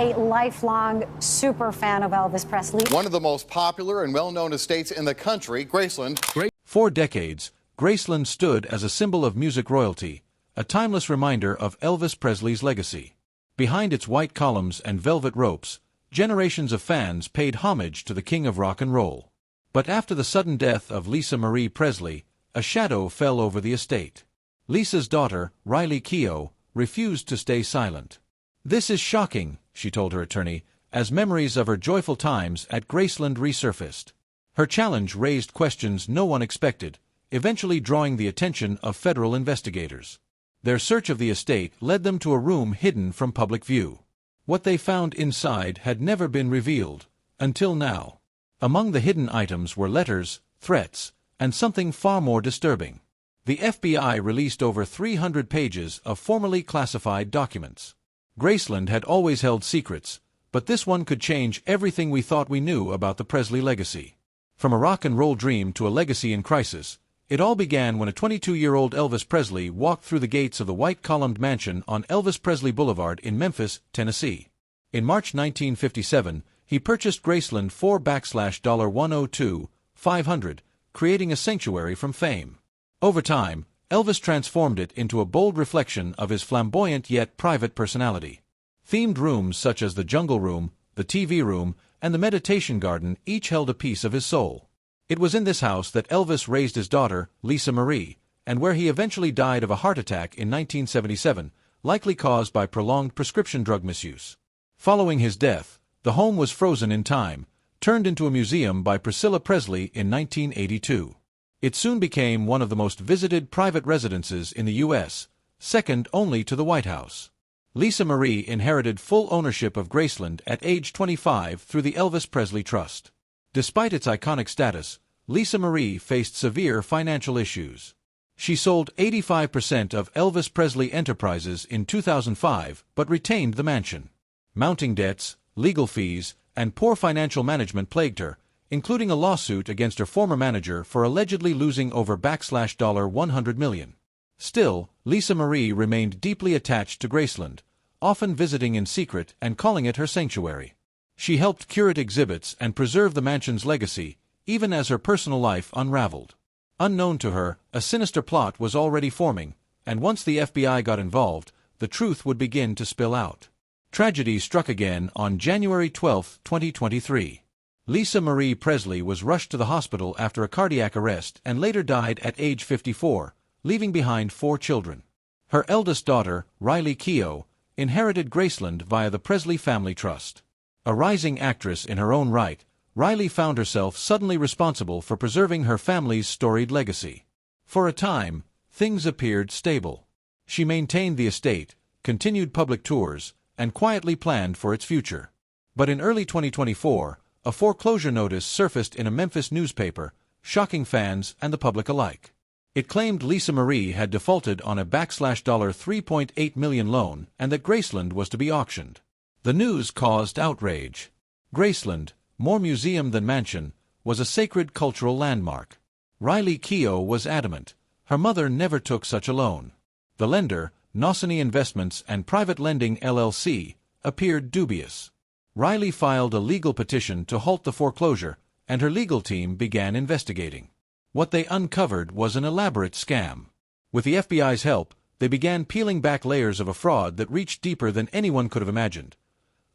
a lifelong super fan of Elvis Presley. One of the most popular and well-known estates in the country, Graceland. For decades, Graceland stood as a symbol of music royalty, a timeless reminder of Elvis Presley's legacy. Behind its white columns and velvet ropes, generations of fans paid homage to the king of rock and roll. But after the sudden death of Lisa Marie Presley, a shadow fell over the estate. Lisa's daughter, Riley Keough, refused to stay silent. "This is shocking," she told her attorney, as memories of her joyful times at Graceland resurfaced. Her challenge raised questions no one expected, eventually drawing the attention of federal investigators. Their search of the estate led them to a room hidden from public view. What they found inside had never been revealed, until now. Among the hidden items were letters, threats, and something far more disturbing. The FBI released over 300 pages of formerly classified documents. Graceland had always held secrets, but this one could change everything we thought we knew about the Presley legacy. From a rock and roll dream to a legacy in crisis, it all began when a 22-year-old Elvis Presley walked through the gates of the white-columned mansion on Elvis Presley Boulevard in Memphis, Tennessee. In March 1957, he purchased Graceland for $102,500, creating a sanctuary from fame. Over time, Elvis transformed it into a bold reflection of his flamboyant yet private personality. Themed rooms such as the Jungle Room, the TV Room, and the Meditation Garden each held a piece of his soul. It was in this house that Elvis raised his daughter, Lisa Marie, and where he eventually died of a heart attack in 1977, likely caused by prolonged prescription drug misuse. Following his death, the home was frozen in time, turned into a museum by Priscilla Presley in 1982. It soon became one of the most visited private residences in the U.S., second only to the White House. Lisa Marie inherited full ownership of Graceland at age 25 through the Elvis Presley Trust. Despite its iconic status, Lisa Marie faced severe financial issues. She sold 85% of Elvis Presley Enterprises in 2005 but retained the mansion. Mounting debts, legal fees, and poor financial management plagued her, including a lawsuit against her former manager for allegedly losing over $100 million. Still, Lisa Marie remained deeply attached to Graceland, often visiting in secret and calling it her sanctuary. She helped curate exhibits and preserve the mansion's legacy, even as her personal life unraveled. Unknown to her, a sinister plot was already forming, and once the FBI got involved, the truth would begin to spill out. Tragedy struck again on January 12, 2023. Lisa Marie Presley was rushed to the hospital after a cardiac arrest and later died at age 54, leaving behind 4 children. Her eldest daughter, Riley Keough, inherited Graceland via the Presley Family Trust. A rising actress in her own right, Riley found herself suddenly responsible for preserving her family's storied legacy. For a time, things appeared stable. She maintained the estate, continued public tours, and quietly planned for its future. But in early 2024, a foreclosure notice surfaced in a Memphis newspaper, shocking fans and the public alike. It claimed Lisa Marie had defaulted on a $3.8 million loan and that Graceland was to be auctioned. The news caused outrage. Graceland, more museum than mansion, was a sacred cultural landmark. Riley Keough was adamant. Her mother never took such a loan. The lender, Nosany Investments and Private Lending LLC, appeared dubious. Riley filed a legal petition to halt the foreclosure, and her legal team began investigating. What they uncovered was an elaborate scam. With the FBI's help, they began peeling back layers of a fraud that reached deeper than anyone could have imagined,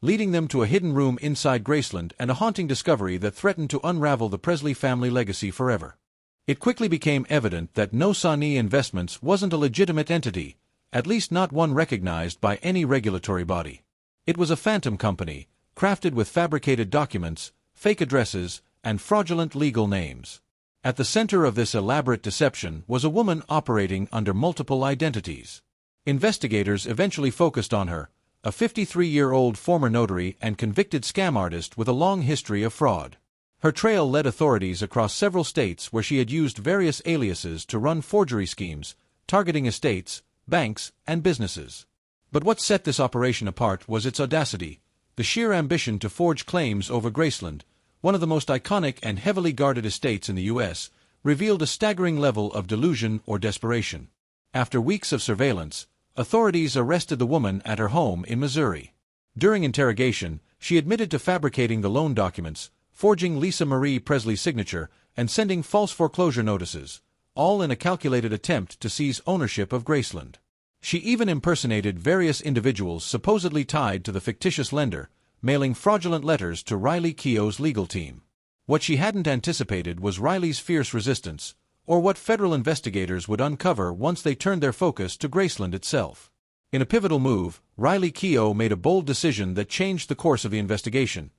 leading them to a hidden room inside Graceland and a haunting discovery that threatened to unravel the Presley family legacy forever. It quickly became evident that Nosany Investments wasn't a legitimate entity, at least not one recognized by any regulatory body. It was a phantom company, crafted with fabricated documents, fake addresses, and fraudulent legal names. At the center of this elaborate deception was a woman operating under multiple identities. Investigators eventually focused on her, a 53-year-old former notary and convicted scam artist with a long history of fraud. Her trail led authorities across several states where she had used various aliases to run forgery schemes, targeting estates, banks, and businesses. But what set this operation apart was its audacity, the sheer ambition to forge claims over Graceland, one of the most iconic and heavily guarded estates in the U.S., revealed a staggering level of delusion or desperation. After weeks of surveillance, authorities arrested the woman at her home in Missouri. During interrogation, she admitted to fabricating the loan documents, forging Lisa Marie Presley's signature, and sending false foreclosure notices, all in a calculated attempt to seize ownership of Graceland. She even impersonated various individuals supposedly tied to the fictitious lender, mailing fraudulent letters to Riley Keough's legal team. What she hadn't anticipated was Riley's fierce resistance, or what federal investigators would uncover once they turned their focus to Graceland itself. In a pivotal move, Riley Keough made a bold decision that changed the course of the investigation.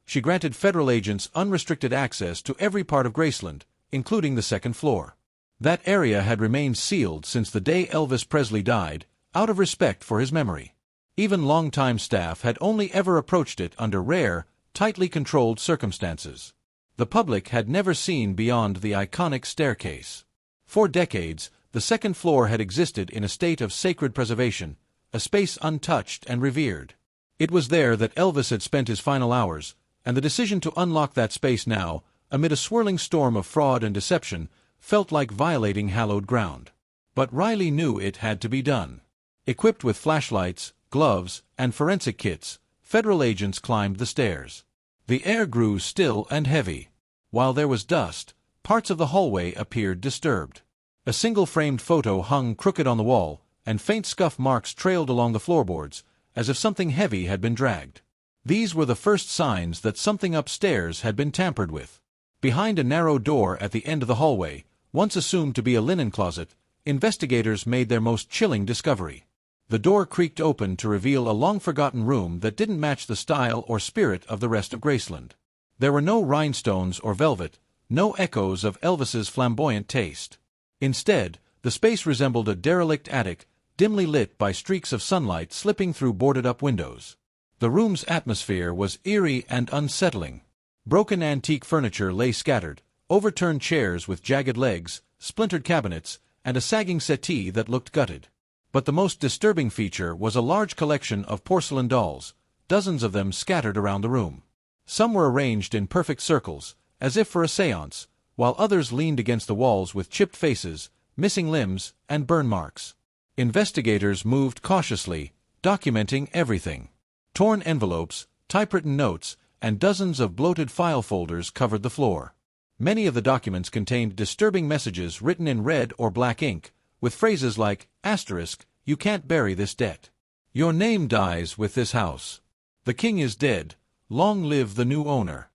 She granted federal agents unrestricted access to every part of Graceland, including the second floor. That area had remained sealed since the day Elvis Presley died, out of respect for his memory. Even longtime staff had only ever approached it under rare, tightly controlled circumstances. The public had never seen beyond the iconic staircase. For decades, the second floor had existed in a state of sacred preservation, a space untouched and revered. It was there that Elvis had spent his final hours, and the decision to unlock that space now, amid a swirling storm of fraud and deception, felt like violating hallowed ground. But Riley knew it had to be done. Equipped with flashlights, gloves, and forensic kits, federal agents climbed the stairs. The air grew still and heavy. While there was dust, parts of the hallway appeared disturbed. A single framed photo hung crooked on the wall, and faint scuff marks trailed along the floorboards, as if something heavy had been dragged. These were the first signs that something upstairs had been tampered with. Behind a narrow door at the end of the hallway, once assumed to be a linen closet, investigators made their most chilling discovery. The door creaked open to reveal a long-forgotten room that didn't match the style or spirit of the rest of Graceland. There were no rhinestones or velvet, no echoes of Elvis's flamboyant taste. Instead, the space resembled a derelict attic, dimly lit by streaks of sunlight slipping through boarded-up windows. The room's atmosphere was eerie and unsettling. Broken antique furniture lay scattered, overturned chairs with jagged legs, splintered cabinets, and a sagging settee that looked gutted. But the most disturbing feature was a large collection of porcelain dolls, dozens of them scattered around the room. Some were arranged in perfect circles, as if for a séance, while others leaned against the walls with chipped faces, missing limbs, and burn marks. Investigators moved cautiously, documenting everything. Torn envelopes, typewritten notes, and dozens of bloated file folders covered the floor. Many of the documents contained disturbing messages written in red or black ink, with phrases like, asterisk, "You can't bury this debt. Your name dies with this house. The king is dead. Long live the new owner."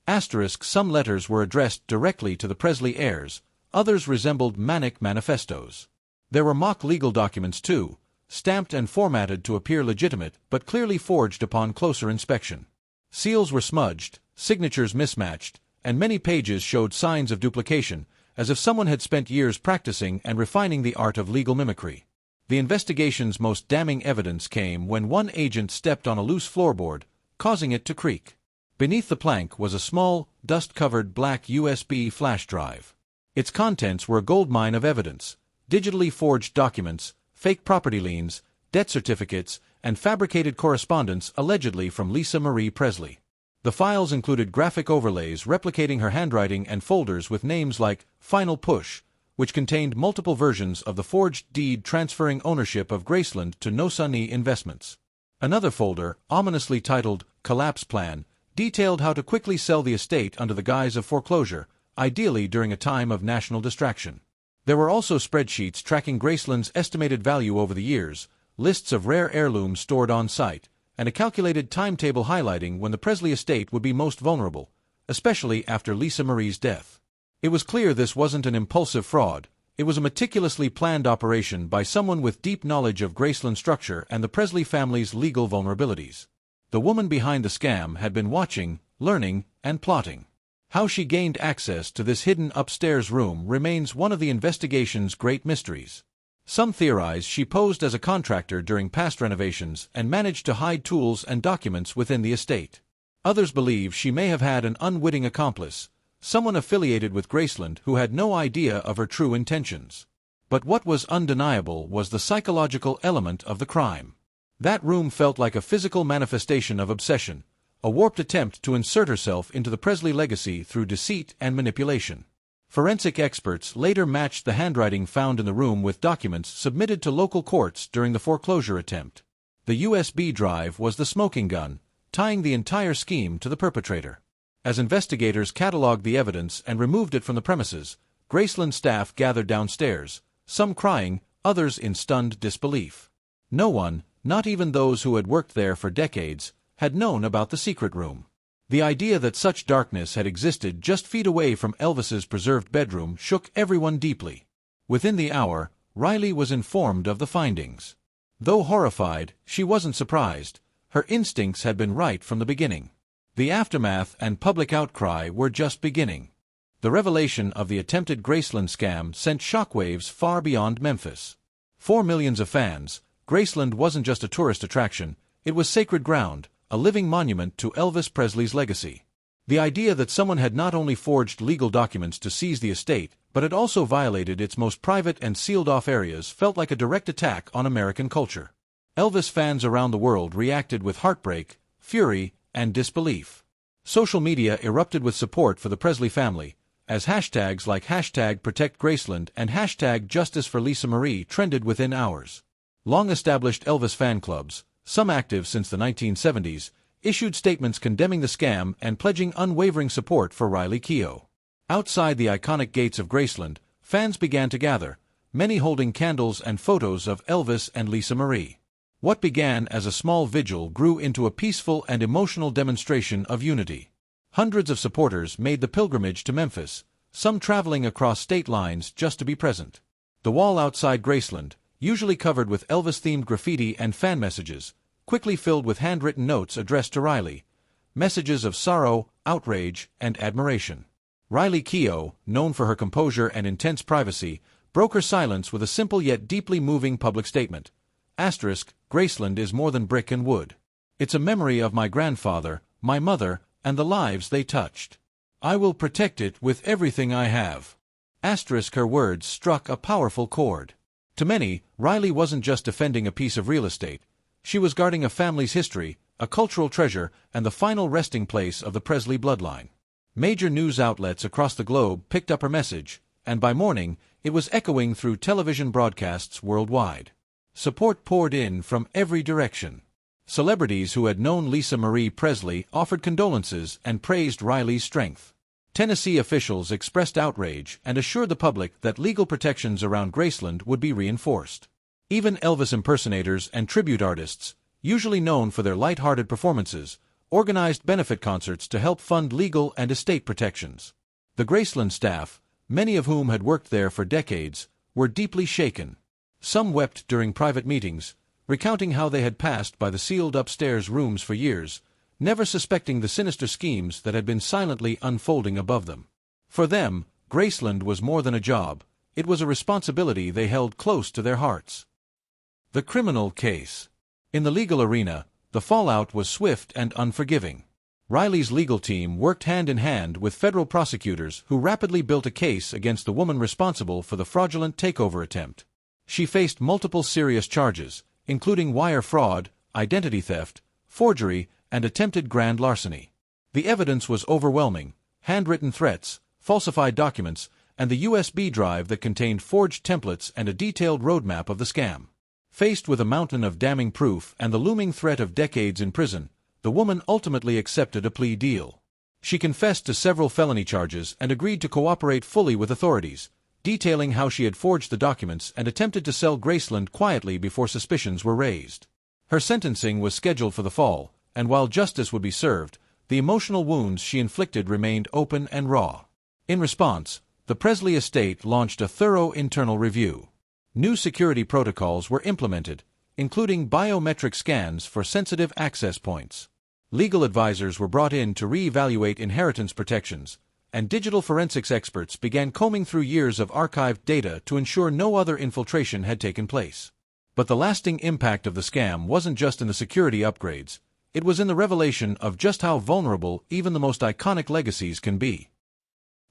Asterisk. Some letters were addressed directly to the Presley heirs, others resembled manic manifestos. There were mock legal documents too, stamped and formatted to appear legitimate but clearly forged upon closer inspection. Seals were smudged, signatures mismatched, and many pages showed signs of duplication, as if someone had spent years practicing and refining the art of legal mimicry. The investigation's most damning evidence came when one agent stepped on a loose floorboard, causing it to creak. Beneath the plank was a small, dust-covered black USB flash drive. Its contents were a goldmine of evidence: digitally forged documents, fake property liens, debt certificates, and fabricated correspondence allegedly from Lisa Marie Presley. The files included graphic overlays replicating her handwriting and folders with names like Final Push, which contained multiple versions of the forged deed transferring ownership of Graceland to Nosani Investments. Another folder, ominously titled Collapse Plan, detailed how to quickly sell the estate under the guise of foreclosure, ideally during a time of national distraction. There were also spreadsheets tracking Graceland's estimated value over the years, lists of rare heirlooms stored on site, and a calculated timetable highlighting when the Presley estate would be most vulnerable, especially after Lisa Marie's death. It was clear this wasn't an impulsive fraud. It was a meticulously planned operation by someone with deep knowledge of Graceland structure and the Presley family's legal vulnerabilities. The woman behind the scam had been watching, learning, and plotting. How she gained access to this hidden upstairs room remains one of the investigation's great mysteries. Some theorize she posed as a contractor during past renovations and managed to hide tools and documents within the estate. Others believe she may have had an unwitting accomplice, someone affiliated with Graceland who had no idea of her true intentions. But what was undeniable was the psychological element of the crime. That room felt like a physical manifestation of obsession, a warped attempt to insert herself into the Presley legacy through deceit and manipulation. Forensic experts later matched the handwriting found in the room with documents submitted to local courts during the foreclosure attempt. The USB drive was the smoking gun, tying the entire scheme to the perpetrator. As investigators cataloged the evidence and removed it from the premises, Graceland staff gathered downstairs, some crying, others in stunned disbelief. No one, not even those who had worked there for decades, had known about the secret room. The idea that such darkness had existed just feet away from Elvis's preserved bedroom shook everyone deeply. Within the hour, Riley was informed of the findings. Though horrified, she wasn't surprised. Her instincts had been right from the beginning. The aftermath and public outcry were just beginning. The revelation of the attempted Graceland scam sent shockwaves far beyond Memphis. For millions of fans, Graceland wasn't just a tourist attraction, it was sacred ground, a living monument to Elvis Presley's legacy. The idea that someone had not only forged legal documents to seize the estate, but had also violated its most private and sealed-off areas felt like a direct attack on American culture. Elvis fans around the world reacted with heartbreak, fury, and disbelief. Social media erupted with support for the Presley family, as hashtags like #ProtectGraceland and #JusticeForLisa-Marie trended within hours. Long-established Elvis fan clubs, some active since the 1970s, issued statements condemning the scam and pledging unwavering support for Riley Keough. Outside the iconic gates of Graceland, fans began to gather, many holding candles and photos of Elvis and Lisa Marie. What began as a small vigil grew into a peaceful and emotional demonstration of unity. Hundreds of supporters made the pilgrimage to Memphis, some traveling across state lines just to be present. The wall outside Graceland, usually covered with Elvis-themed graffiti and fan messages, quickly filled with handwritten notes addressed to Riley, messages of sorrow, outrage, and admiration. Riley Keough, known for her composure and intense privacy, broke her silence with a simple yet deeply moving public statement. Graceland is more than brick and wood. It's a memory of my grandfather, my mother, and the lives they touched. I will protect it with everything I have. Her words struck a powerful chord. To many, Riley wasn't just defending a piece of real estate. She was guarding a family's history, a cultural treasure, and the final resting place of the Presley bloodline. Major news outlets across the globe picked up her message, and by morning, it was echoing through television broadcasts worldwide. Support poured in from every direction. Celebrities who had known Lisa Marie Presley offered condolences and praised Riley's strength. Tennessee officials expressed outrage and assured the public that legal protections around Graceland would be reinforced. Even Elvis impersonators and tribute artists, usually known for their light-hearted performances, organized benefit concerts to help fund legal and estate protections. The Graceland staff, many of whom had worked there for decades, were deeply shaken. Some wept during private meetings, recounting how they had passed by the sealed upstairs rooms for years, never suspecting the sinister schemes that had been silently unfolding above them. For them, Graceland was more than a job, it was a responsibility they held close to their hearts. The criminal case. In the legal arena, the fallout was swift and unforgiving. Riley's legal team worked hand-in-hand with federal prosecutors who rapidly built a case against the woman responsible for the fraudulent takeover attempt. She faced multiple serious charges, including wire fraud, identity theft, forgery, and attempted grand larceny. The evidence was overwhelming: handwritten threats, falsified documents, and the USB drive that contained forged templates and a detailed roadmap of the scam. Faced with a mountain of damning proof and the looming threat of decades in prison, the woman ultimately accepted a plea deal. She confessed to several felony charges and agreed to cooperate fully with authorities, detailing how she had forged the documents and attempted to sell Graceland quietly before suspicions were raised. Her sentencing was scheduled for the fall, and while justice would be served, the emotional wounds she inflicted remained open and raw. In response, the Presley estate launched a thorough internal review. New security protocols were implemented, including biometric scans for sensitive access points. Legal advisors were brought in to re-evaluate inheritance protections, and digital forensics experts began combing through years of archived data to ensure no other infiltration had taken place. But the lasting impact of the scam wasn't just in the security upgrades, it was in the revelation of just how vulnerable even the most iconic legacies can be.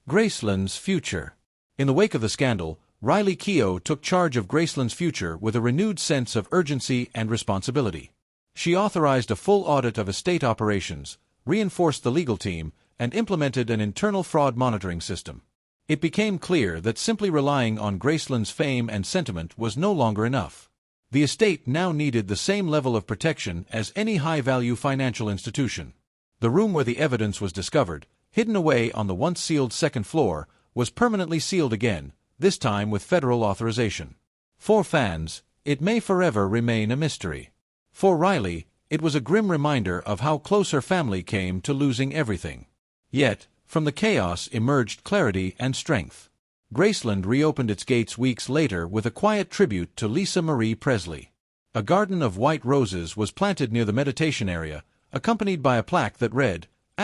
Graceland's future. In the wake of the scandal, Riley Keough took charge of Graceland's future with a renewed sense of urgency and responsibility. She authorized a full audit of estate operations, reinforced the legal team, and implemented an internal fraud monitoring system. It became clear that simply relying on Graceland's fame and sentiment was no longer enough. The estate now needed the same level of protection as any high-value financial institution. The room where the evidence was discovered, hidden away on the once sealed second floor, was permanently sealed again, this time with federal authorization. For fans, it may forever remain a mystery. For Riley, it was a grim reminder of how close her family came to losing everything. Yet, from the chaos emerged clarity and strength. Graceland reopened its gates weeks later with a quiet tribute to Lisa Marie Presley. A garden of white roses was planted near the meditation area, accompanied by a plaque that read, **,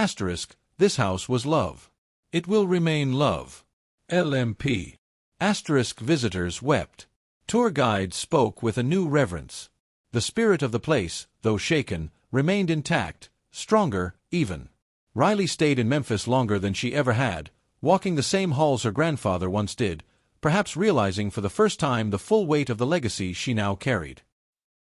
this house was love. It will remain love. LMP. **, visitors wept. Tour guides spoke with a new reverence. The spirit of the place, though shaken, remained intact, stronger, even. Riley stayed in Memphis longer than she ever had, walking the same halls her grandfather once did, perhaps realizing for the first time the full weight of the legacy she now carried.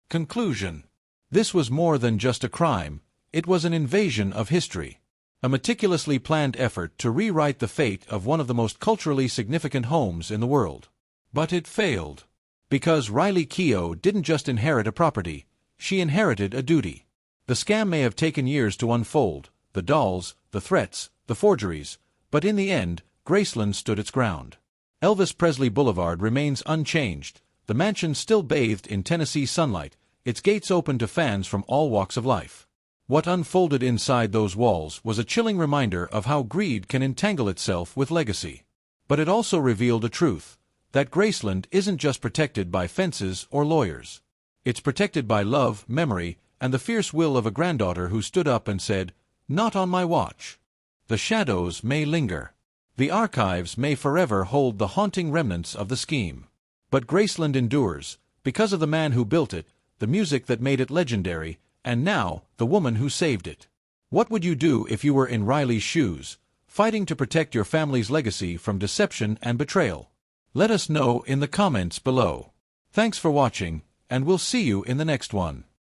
Conclusion. This was more than just a crime, it was an invasion of history. A meticulously planned effort to rewrite the fate of one of the most culturally significant homes in the world. But it failed. Because Riley Keough didn't just inherit a property, she inherited a duty. The scam may have taken years to unfold, the dolls, the threats, the forgeries, but in the end, Graceland stood its ground. Elvis Presley Boulevard remains unchanged, the mansion still bathed in Tennessee sunlight, its gates open to fans from all walks of life. What unfolded inside those walls was a chilling reminder of how greed can entangle itself with legacy. But it also revealed a truth, that Graceland isn't just protected by fences or lawyers. It's protected by love, memory, and the fierce will of a granddaughter who stood up and said, "Not on my watch." The shadows may linger. The archives may forever hold the haunting remnants of the scheme. But Graceland endures, because of the man who built it, the music that made it legendary, and now, the woman who saved it. What would you do if you were in Riley's shoes, fighting to protect your family's legacy from deception and betrayal? Let us know in the comments below. Thanks for watching, and we'll see you in the next one.